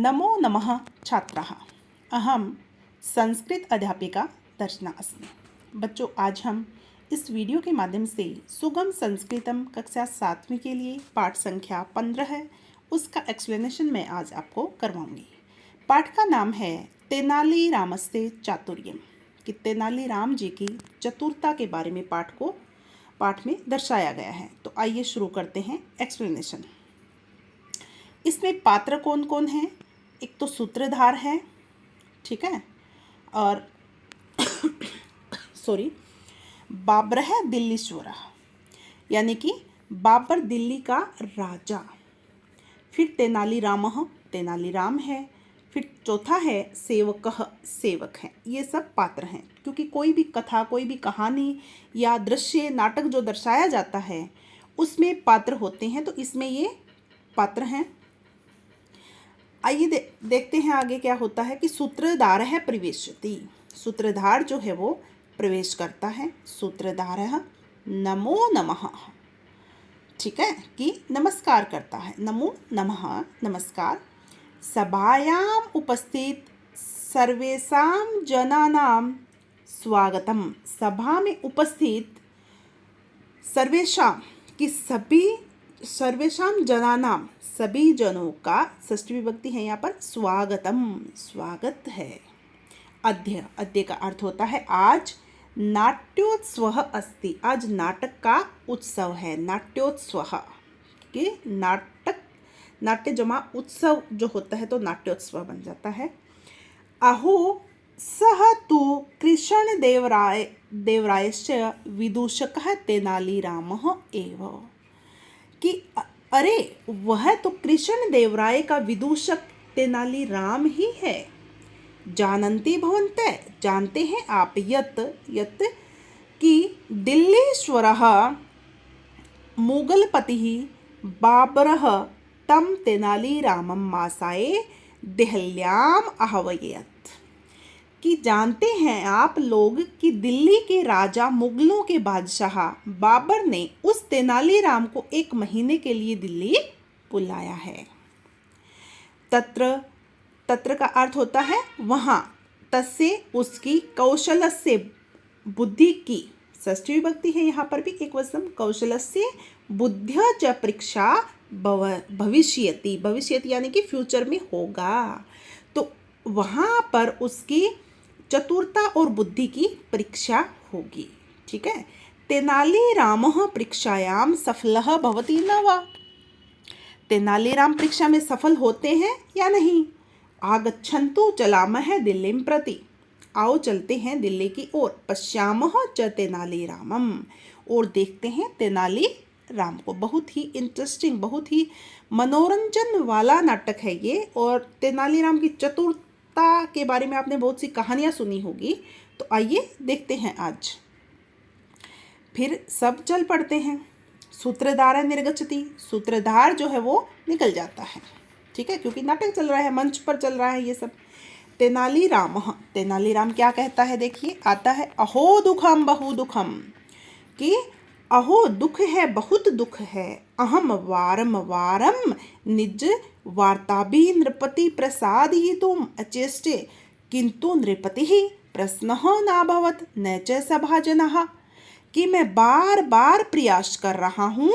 नमो नमः छात्राः। अहम संस्कृत अध्यापिका दर्शना अस्मि। बच्चों, आज हम इस वीडियो के माध्यम से सुगम संस्कृतम कक्षा 7वीं के लिए पाठ संख्या 15 है, उसका एक्सप्लेनेशन मैं आज आपको करवाऊंगी। पाठ का नाम है तेनाली रामस्य चातुर्यम, कि तेनाली राम जी की चतुरता के बारे में पाठ में दर्शाया गया है। तो आइए शुरू करते हैं एक्सप्लेनेशन। इसमें पात्र कौन कौन हैं? एक तो सूत्रधार है, ठीक है, और बाबर है दिल्लीश्वर, यानी कि बाबर दिल्ली का राजा। फिर तेनाली राम है। फिर चौथा है सेवक है। ये सब पात्र हैं, क्योंकि कोई भी कथा, कोई भी कहानी या दृश्य नाटक जो दर्शाया जाता है उसमें पात्र होते हैं, तो इसमें ये पात्र हैं। आइए देखते हैं आगे क्या होता है कि सूत्रधार है प्रवेशति। सूत्रधार जो है वो प्रवेश करता है। सूत्रधार है नमो नमः, ठीक है, कि नमस्कार करता है। नमो नमः नमस्कार। सभायाम उपस्थित सर्वेषां जनानां स्वागतम। सभा में उपस्थित सर्वेषां की सर्वेषां जनानां सभी जनों का षष्ठी विभक्ति है यहाँ पर स्वागतम, स्वागत है। अद्य का अर्थ होता है आज। नाट्योत्सव अस्ति, आज नाटक का उत्सव है। नाट्योत्सव कि नाट्य जमा उत्सव जो होता है तो नाट्योत्सव बन जाता है। अहो सह तु कृष्ण देवरायस्य विदूषकः तेनालीरामः एव, कि अरे वह तो कृष्ण देवराय का विदूषक तेनालीराम ही है। जानन्ति भवन्तः, जानते हैं आप, यत् कि दिल्लीश्वरः मुगलपतिः बाबरः तं तेनालीरामं मासाय देहल्याम् आहवयत्, कि जानते हैं आप लोग कि दिल्ली के राजा मुगलों के बादशाह बाबर ने उस तेनालीराम को 1 महीने के लिए दिल्ली बुलाया है। तत्र का अर्थ होता है वहाँ। तस्य उसकी, कौशलस्य बुद्धि की, षष्ठी विभक्ति है यहाँ पर भी एक वचन, कौशलस्य बुद्ध्या च परीक्षा भविष्यति यानी कि फ्यूचर में होगा। तो वहाँ पर उसकी चतुरता और बुद्धि की परीक्षा होगी, ठीक है। तेनालीरामः परीक्षायां सफलः भवति न वा, तेनालीराम परीक्षा में सफल होते हैं या नहीं। आगच्छन्तु चलामः दिल्लीं प्रति, आओ चलते हैं दिल्ली की ओर। पश्यामः च तेनालीरामम्, और देखते हैं तेनाली राम को। बहुत ही इंटरेस्टिंग, बहुत ही मनोरंजन वाला नाटक है ये। और तेनालीराम की चतुरता के बारे में आपने बहुत सी कहानियां सुनी होगी, तो आइए देखते हैं आज। फिर सब चल पड़ते हैं। सूत्रधार निर्गच्छति, सूत्रधार जो है वो निकल जाता है, ठीक है, क्योंकि नाटक चल रहा है, मंच पर चल रहा है ये सब। तेनालीराम क्या कहता है, देखिए आता है। अहो दुखम बहु दुखम, कि अहो दुख है, बहुत दुख है। अहम वारम वारम निज वार्ताभि नृपति प्रसादयितुम् अचेष्टे, किंतु नृपतिः प्रसन्नः नाभवत् न च सभाजनः, कि मैं बार बार प्रयास कर रहा हूँ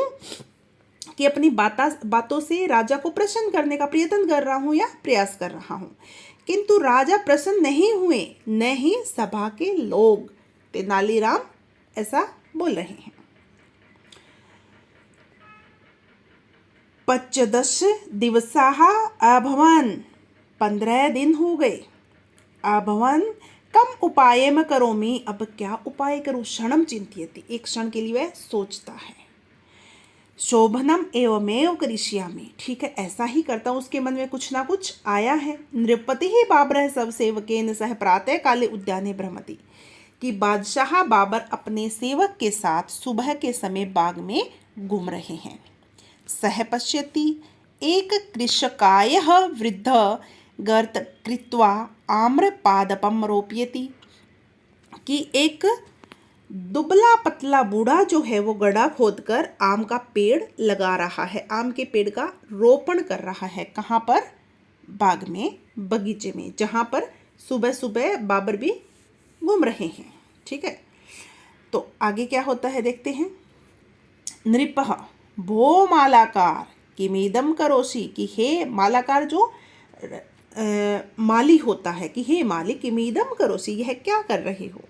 कि अपनी बातों से राजा को प्रसन्न करने का प्रयत्न कर रहा हूँ या प्रयास कर रहा हूँ, किंतु राजा प्रसन्न नहीं हुए, न ही सभा के लोग। तेनालीराम ऐसा बोल रहे हैं। 15 दिवसाः अभवन्, 15 दिन हो गए। अभवन् कम उपायम करोमि, अब क्या उपाय करूँ। क्षणम चिंतयति, एक क्षण के लिए वह सोचता है। शोभनम एवमेव करिष्यामि, ठीक है, ऐसा ही करता हूँ। उसके मन में कुछ ना कुछ आया है। नृपति ही बाबर सब सेवकेन सह प्रातः काले उद्याने भ्रमति, कि बादशाह बाबर अपने सेवक के साथ सुबह के समय बाग में घूम रहे हैं। सह पश्यति, एक कृषकायः वृद्ध गर्त कृत्वा आम्रपादपम रोपयति, कि एक दुबला पतला बूढ़ा जो है वो गड्ढा खोदकर आम का पेड़ लगा रहा है, आम के पेड़ का रोपण कर रहा है। कहाँ पर? बाग में, बगीचे में, जहाँ पर सुबह सुबह बाबर भी घूम रहे हैं। ठीक है, तो आगे क्या होता है देखते हैं। नृपः भो मालाकार किमीदम करोषि, कि हे मालाकार जो माली होता है, कि हे माली किमीदम करोषि, यह क्या कर रहे हो।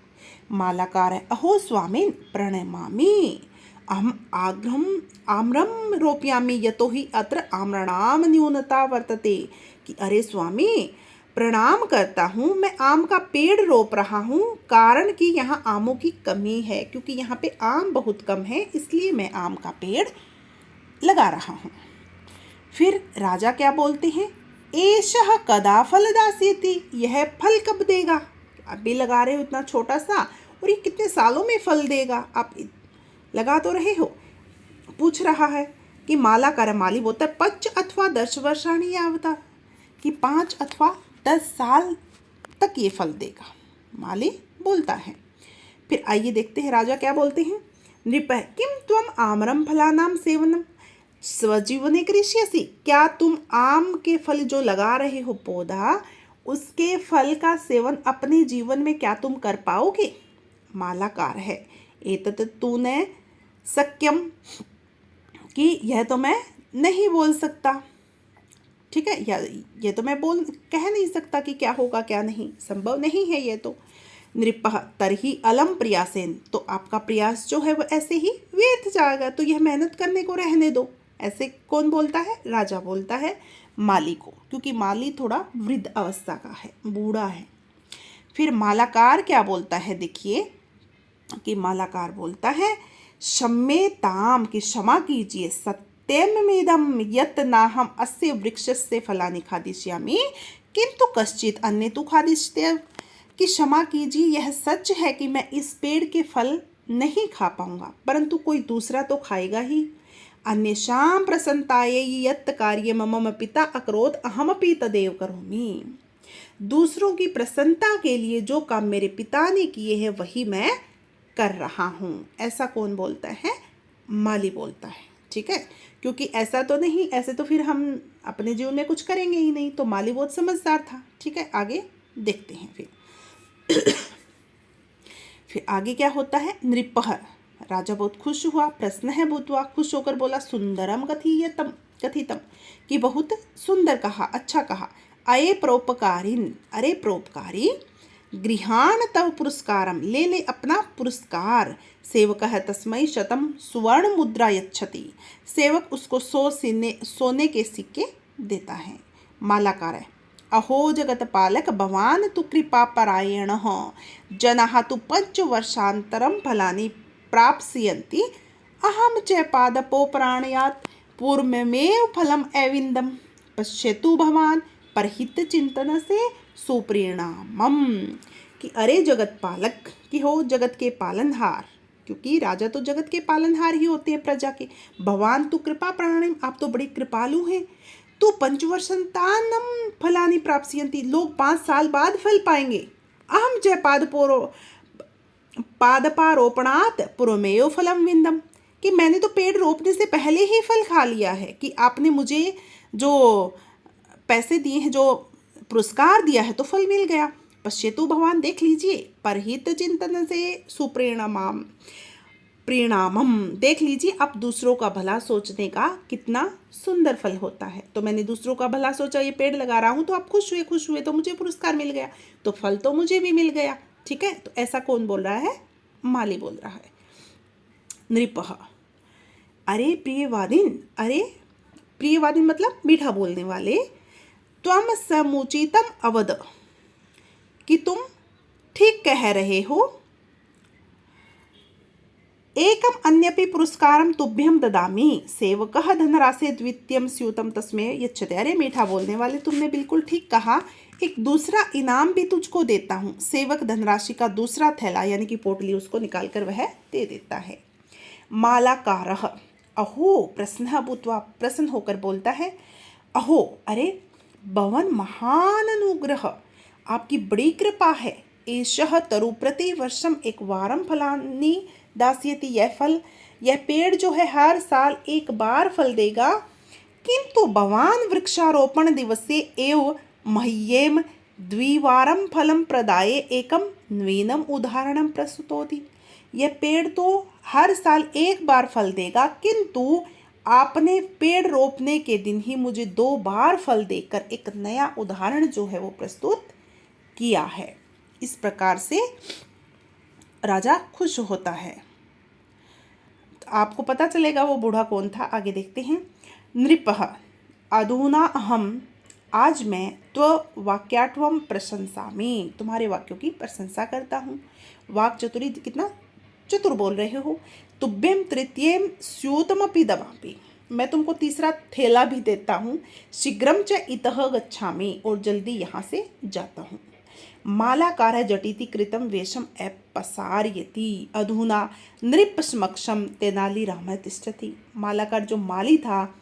मालाकार है, अहो स्वामिन प्रणमामि, अहम आग्रम आम्रम रोपयामि यतो हि अत्र आम्रणाम न्यूनता वर्तते, कि अरे स्वामी प्रणाम करता हूँ, मैं आम का पेड़ रोप रहा हूँ, कारण कि यहाँ आमों की कमी है, क्योंकि यहाँ पे आम बहुत कम है, इसलिए मैं आम का पेड़ लगा रहा हूँ। फिर राजा क्या बोलते हैं, एषः कदा फल दास्यति, यह फल कब देगा। अभी लगा रहे हो इतना छोटा सा, और ये कितने सालों में फल देगा, आप लगा तो रहे हो। पूछ रहा है कि मालाकार, माली बोलता है 5 अथवा 10 वर्षाणि यावता, कि 5 अथवा 10 साल तक ये फल देगा, माली बोलता है। फिर आइए देखते हैं राजा क्या बोलते हैं। नृपः किम त्वम आम्रम फलानाम सेवनम स्वजीवने करिष्यसि, क्या तुम आम के फल जो लगा रहे हो पौधा, उसके फल का सेवन अपने जीवन में क्या तुम कर पाओगे। मालाकार है, एतत् तूने सक्यम, कि यह तो मैं नहीं बोल सकता। ठीक है, ये तो मैं कह नहीं सकता कि क्या होगा क्या नहीं, संभव नहीं है ये तो। नृपः तरहि अलम प्रयासेन, तो आपका प्रयास जो है वो ऐसे ही व्यर्थ जाएगा, तो यह मेहनत करने को रहने दो। ऐसे कौन बोलता है, राजा बोलता है माली को, क्योंकि माली थोड़ा वृद्ध अवस्था का है, बूढ़ा है। फिर मालाकार क्या बोलता है, देखिए कि मालाकार बोलता है क्षम्यताम, कि क्षमा कीजिए, सत्यमेदम यत् नाहम अस्य वृक्षस्य फलानि खादिष्यामि किंतु कश्चित् अन्ये तु खादिष्यते, कि क्षमा कीजिए, यह सच है कि मैं इस पेड़ के फल नहीं खा पाऊंगा, परंतु कोई दूसरा तो खाएगा ही। अन्येषां प्रसन्नतायै यत् कार्यं मम पिता अकरोत् अहमपि तदेव करोमि, दूसरों की प्रसन्नता के लिए जो काम मेरे पिता ने किए हैं वही मैं कर रहा हूँ। ऐसा कौन बोलता है, माली बोलता है। ठीक है, क्योंकि ऐसा तो नहीं, ऐसे तो फिर हम अपने जीवन में कुछ करेंगे ही नहीं, तो माली बहुत समझदार था। ठीक है, आगे देखते हैं। फिर आगे क्या होता है। नृपः, राजा बहुत खुश हुआ, प्रश्न है भूत्वा, खुश होकर बोला सुंदरम कथितम, कि बहुत सुंदर कहा, अच्छा कहा। अये प्रोपकारिन, अरे प्रोपकारी, गृहाण तव पुरस्कारम, ले अपना पुरस्कार। सेवक है तस्मै शतम सुवर्ण मुद्रा यच्छति, सेवक उसको 100 सोने के सिक्के देता है। मालाकार है, अहो जगत पालक भवान तु कृपा परायण, जनाः तु 5 वर्षांतरम फलानि प्राप्स्यन्ति, अहम च पादपोपराणयात् पूर्वमेव फलम एविंदम, पश्यतु भवान परहित चिंतन से सुपरिणामम, कि अरे जगत पालक, कि हो जगत के पालनहार, क्योंकि राजा तो जगत के पालनहार ही होते हैं प्रजा के। भगवान तू कृपा प्राणिम, आप तो बड़ी कृपालु हैं। तो 5 वर्षांतानम फलानि प्राप्स्यन्ति, लोग 5 साल बाद फल पाएंगे। अहम च पादपारोपणात् पूर्वमेव फलम विंदम, कि मैंने तो पेड़ रोपने से पहले ही फल खा लिया है, कि आपने मुझे जो पैसे दिए हैं, जो पुरस्कार दिया है, तो फल मिल गया। पश्यतु भगवान, देख लीजिए, परहित चिंतन से सुप्रिणामम, देख लीजिए आप दूसरों का भला सोचने का कितना सुंदर फल होता है। तो मैंने दूसरों का भला सोचा, ये पेड़ लगा रहा हूँ, तो आप खुश हुए तो मुझे पुरस्कार मिल गया, तो फल तो मुझे भी मिल गया। ठीक है, तो ऐसा कौन बोल रहा है, माली बोल रहा है। नृपः, अरे प्रियवादिन मतलब मीठा बोलने वाले, त्वम समुचितम अवद, कि तुम ठीक कह रहे हो। एकम अन्यपि पुरस्कारम तुभ्यम ददामि, सेवकः धनराशि द्वितीयम स्यूतम तस्मै यच्छते, अरे मीठा बोलने वाले, तुमने बिल्कुल ठीक कहा, एक दूसरा इनाम भी तुझको देता हूँ। सेवक धनराशि का दूसरा थैला यानी कि पोटली उसको निकाल कर वह दे देता है। मालाकारः, अहो प्रसन्न होकर बोलता है, अहो अरे भवन महान अनुग्रह, आपकी बड़ी कृपा है। एषः तरु प्रति वर्षम एकवारम फलानि दास्यति, यह पेड़ जो है हर साल एक बार फल देगा। किंतु भवान् वृक्षारोपण दिवसे एव मह्येम द्विवारं फलं प्रदाय एकं नवीनम उदाहरणं प्रस्तुतोति। यह पेड़ तो हर साल एक बार फल देगा, किंतु आपने पेड़ रोपने के दिन ही मुझे 2 बार फल देकर एक नया उदाहरण जो है वो प्रस्तुत किया है। इस प्रकार से राजा खुश होता है। तो आपको पता चलेगा वो बूढ़ा कौन था। आगे देखते हैं। नृपः अधुना अहम, आज मैं वाक्यात्वम प्रशंसामि, तुम्हारे वाक्यों की प्रशंसा करता हूँ। वाक् चतुरी, कितना चतुर बोल रहे हो। तुभ्यम तृतीयम स्यूतमपि ददामि, मैं तुमको तीसरा थैला भी देता हूँ। शीघ्रम च इतः गच्छामि, और जल्दी यहाँ से जाता हूँ। मालाकारः जटिति कृतं वेषम अपसारयति, अधुना नृपसमक्षम तेनालीरामः तिष्ठति। मालाकार जो माली था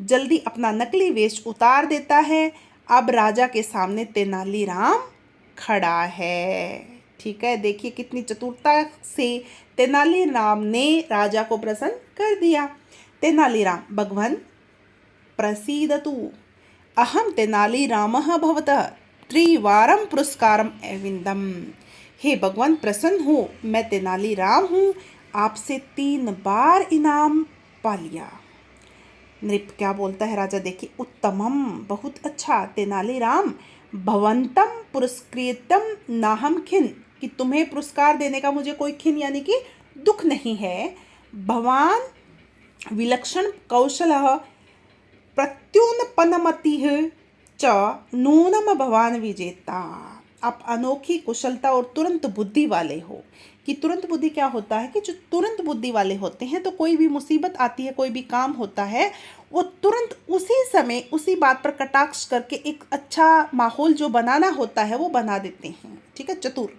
जल्दी अपना नकली वेश उतार देता है। अब राजा के सामने तेनालीराम खड़ा है। ठीक है, देखिए कितनी चतुरता से तेनालीराम ने राजा को प्रसन्न कर दिया। तेनालीराम, भगवन् प्रसीदतु, अहम तेनालीरामः भवतः त्रिवारं पुरस्कारम अविंदम। हे भगवान, प्रसन्न हो, मैं तेनालीराम हूँ, आपसे 3 बार इनाम पा लिया। नृप क्या बोलता है राजा, देखिए। उत्तमम, बहुत अच्छा। तेनालीराम, भवंतम पुरस्कृतम नाहम खिन, कि तुम्हें पुरस्कार देने का मुझे कोई खिन यानी कि दुख नहीं है। भवान विलक्षण कौशलः प्रत्युत्पन्नमतिः च नूनम भवान विजेता। आप अनोखी कुशलता और तुरंत बुद्धि वाले हो। कि तुरंत बुद्धि क्या होता है कि जो तुरंत बुद्धि वाले होते हैं, तो कोई भी मुसीबत आती है, कोई भी काम होता है, वो तुरंत उसी समय उसी बात पर कटाक्ष करके एक अच्छा माहौल जो बनाना होता है वो बना देते हैं। ठीक है, चतुर।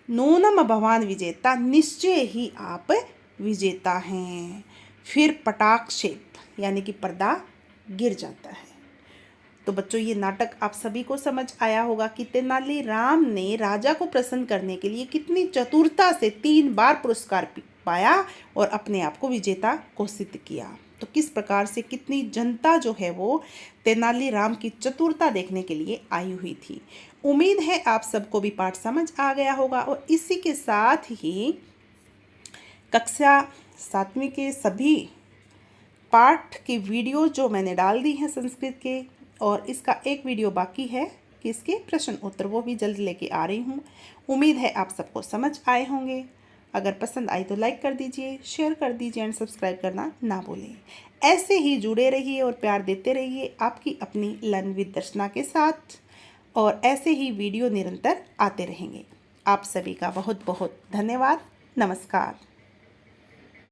नूनम भवान विजेता, निश्चय ही आप विजेता हैं। फिर पटाक्षेप यानी कि पर्दा गिर जाता है। तो बच्चों, ये नाटक आप सभी को समझ आया होगा कि तेनालीराम ने राजा को प्रसन्न करने के लिए कितनी चतुरता से 3 बार पुरस्कार पाया और अपने आप को विजेता घोषित किया। तो किस प्रकार से कितनी जनता जो है वो तेनालीराम की चतुरता देखने के लिए आई हुई थी। उम्मीद है आप सबको भी पाठ समझ आ गया होगा। और इसी के साथ ही कक्षा 7वीं के सभी पाठ की वीडियो जो मैंने डाल दी हैं संस्कृत के, और इसका एक वीडियो बाकी है कि इसके प्रश्न उत्तर, वो भी जल्द लेके आ रही हूँ। उम्मीद है आप सबको समझ आए होंगे। अगर पसंद आई तो लाइक कर दीजिए, शेयर कर दीजिए एंड सब्सक्राइब करना ना भूलें। ऐसे ही जुड़े रहिए और प्यार देते रहिए आपकी अपनी लर्न विद दर्शना के साथ, और ऐसे ही वीडियो निरंतर आते रहेंगे। आप सभी का बहुत बहुत धन्यवाद। नमस्कार।